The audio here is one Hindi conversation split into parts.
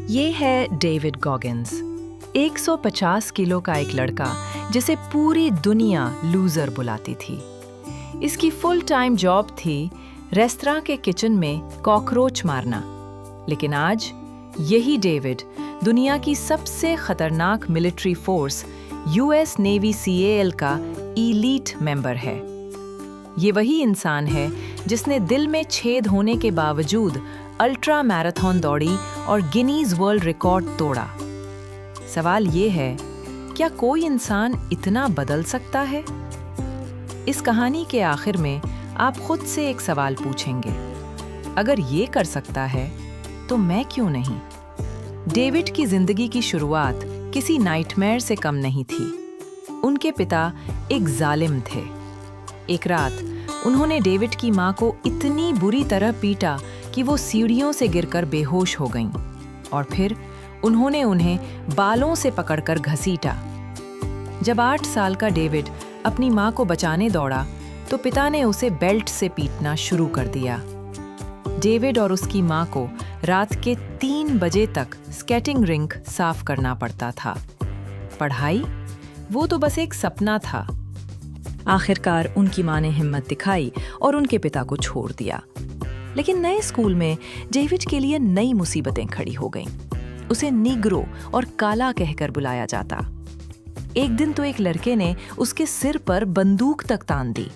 ये है डेविड गॉगिन्स, 150 किलो का एक लड़का जिसे पूरी दुनिया लूजर बुलाती थी। इसकी फुल टाइम जॉब थी रेस्तरां के किचन में कॉकरोच मारना। लेकिन आज यही डेविड दुनिया की सबसे खतरनाक military force US navy CAL का इलीट मेंबर है। ये वही इंसान है जिसने दिल में छेद होने के बावजूद अल्ट्रा मैराथन दौड़ी और गिनीज वर्ल्ड रिकॉर्ड तोड़ा। सवाल ये है, क्या कोई इंसान इतना बदल सकता है? इस कहानी के आखिर में आप खुद से एक सवाल पूछेंगे, अगर ये कर सकता है तो मैं क्यों नहीं? डेविड की जिंदगी की शुरुआत किसी नाइटमेयर से कम नहीं थी। उनके पिता एक जालिम थे। एक रात उन्होंने डेविड की मां को इतनी बुरी तरह पीटा कि वो सीढ़ियों से गिरकर बेहोश हो गईं, और फिर उन्होंने उन्हें बालों से पकड़कर घसीटा। जब 8 साल का डेविड अपनी मां को बचाने दौड़ा तो पिता ने उसे बेल्ट से पीटना शुरू कर दिया। डेविड और उसकी मां को रात के 3 बजे तक स्केटिंग रिंक साफ करना पड़ता था। पढ़ाई, वो तो बस एक सपना था। आखिरकार उनकी मां ने हिम्मत दिखाई और उनके पिता को छोड़ दिया। लेकिन नए स्कूल में डेविड के लिए नई मुसीबतें खड़ी हो गईं। उसे नीग्रो और काला कहकर बुलाया जाता। एक दिन तो एक लड़के ने उसके सिर पर बंदूक तक तान दी।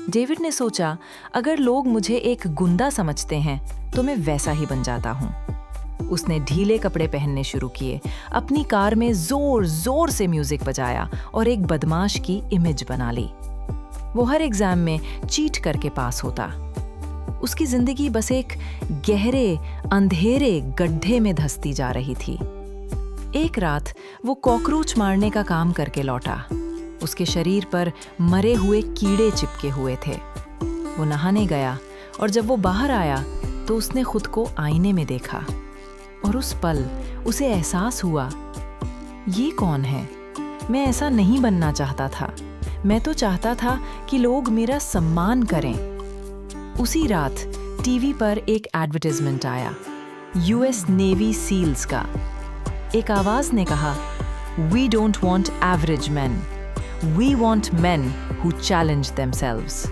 डेविड ने सोचा, अगर लोग मुझे एक गुंडा समझते हैं तो मैं वैसा ही बन जाता हूँ। उसने ढीले कपड़े पहनने शुरू किए, अपनी कार में जोर जोर से म्यूजिक बजाया और एक बदमाश की इमेज बना ली। वो हर एग्जाम में चीट करके पास होता। उसकी जिंदगी बस एक गहरे अंधेरे गड्ढे में धंसती जा रही थी। एक रात वो कॉकरोच मारने का काम करके लौटा। उसके शरीर पर मरे हुए कीड़े चिपके हुए थे। वो नहाने गया और जब वो बाहर आया तो उसने खुद को आईने में देखा, और उस पल उसे एहसास हुआ, ये कौन है? मैं ऐसा नहीं बनना चाहता था। मैं तो चाहता था कि लोग मेरा सम्मान करें। उसी रात टीवी पर एक एडवर्टाइजमेंट आया, यूएस नेवी सील्स का। एक आवाज ने कहा, "We don't want average men. We want men who challenge themselves."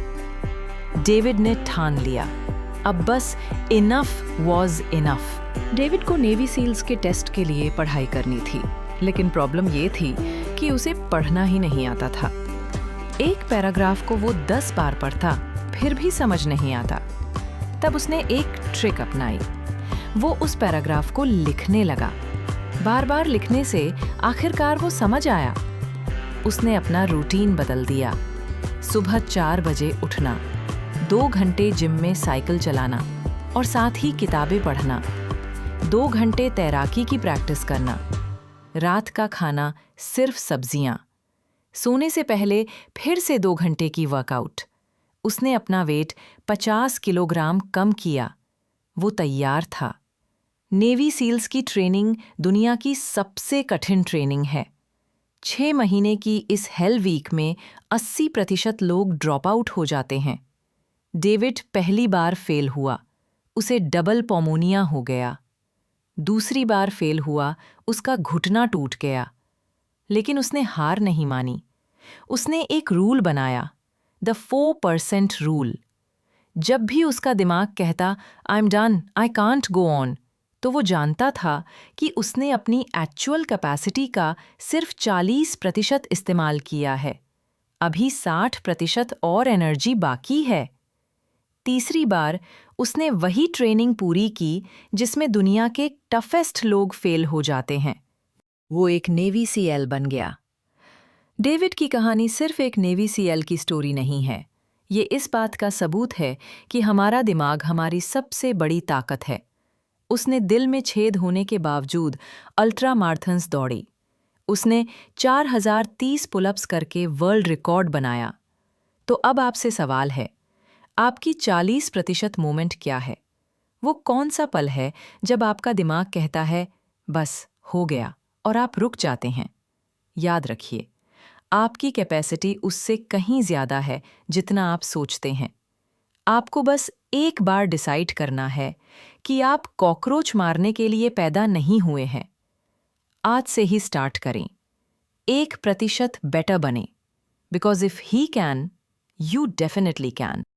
David ने ठान लिया, अब बस इनफ वॉज इनफ। डेविड को नेवी सील्स के टेस्ट के लिए पढ़ाई करनी थी, लेकिन प्रॉब्लम ये थी कि उसे पढ़ना ही नहीं आता था। एक पैराग्राफ को वो 10 बार पढ़ता, फिर भी समझ नहीं आता। तब उसने एक ट्रिक अपनाई। वो उस पैराग्राफ को लिखने लगा। बार बार लिखने से आखिरकार वो समझ आया। उसने अपना रूटीन बदल दिया। सुबह 4 बजे उठना, 2 घंटे जिम में साइकिल चलाना और साथ ही किताबें पढ़ना, 2 घंटे तैराकी की प्रैक्टिस करना, रात का खाना सिर्फ सब्जियां, सोने से पहले फिर से 2 घंटे की वर्कआउट। उसने अपना वेट 50 किलोग्राम कम किया। वो तैयार था। नेवी सील्स की ट्रेनिंग दुनिया की सबसे कठिन ट्रेनिंग है। 6 महीने की इस हेल वीक में 80% लोग ड्रॉप आउट हो जाते हैं। डेविड पहली बार फेल हुआ, उसे डबल पोमोनिया हो गया। दूसरी बार फेल हुआ, उसका घुटना टूट गया। लेकिन उसने हार नहीं मानी। उसने एक रूल बनाया, द 4% रूल। जब भी उसका दिमाग कहता, I am done, I can't go on, तो वो जानता था कि उसने अपनी एक्चुअल कैपेसिटी का सिर्फ 40% इस्तेमाल किया है। अभी 60% और एनर्जी बाकी है। तीसरी बार उसने वही ट्रेनिंग पूरी की जिसमें दुनिया के टफेस्ट लोग फेल हो जाते हैं। वो एक नेवी सीएल बन गया। डेविड की कहानी सिर्फ एक नेवी सीएल की स्टोरी नहीं है। ये इस बात का सबूत है कि हमारा दिमाग हमारी सबसे बड़ी ताकत है। उसने दिल में छेद होने के बावजूद अल्ट्रा मैराथन्स दौड़ी। उसने 4030 पुलअप्स करके वर्ल्ड रिकॉर्ड बनाया। तो अब आपसे सवाल है, आपकी 40% मोमेंट क्या है? वो कौन सा पल है जब आपका दिमाग कहता है, बस हो गया, और आप रुक जाते हैं? याद रखिए, आपकी कैपेसिटी उससे कहीं ज़्यादा है जितना आप सोचते हैं। आपको बस एक बार डिसाइड करना है कि आप कॉकरोच मारने के लिए पैदा नहीं हुए हैं। आज से ही स्टार्ट करें। 1% बेटर बने। Because if he can, you definitely can.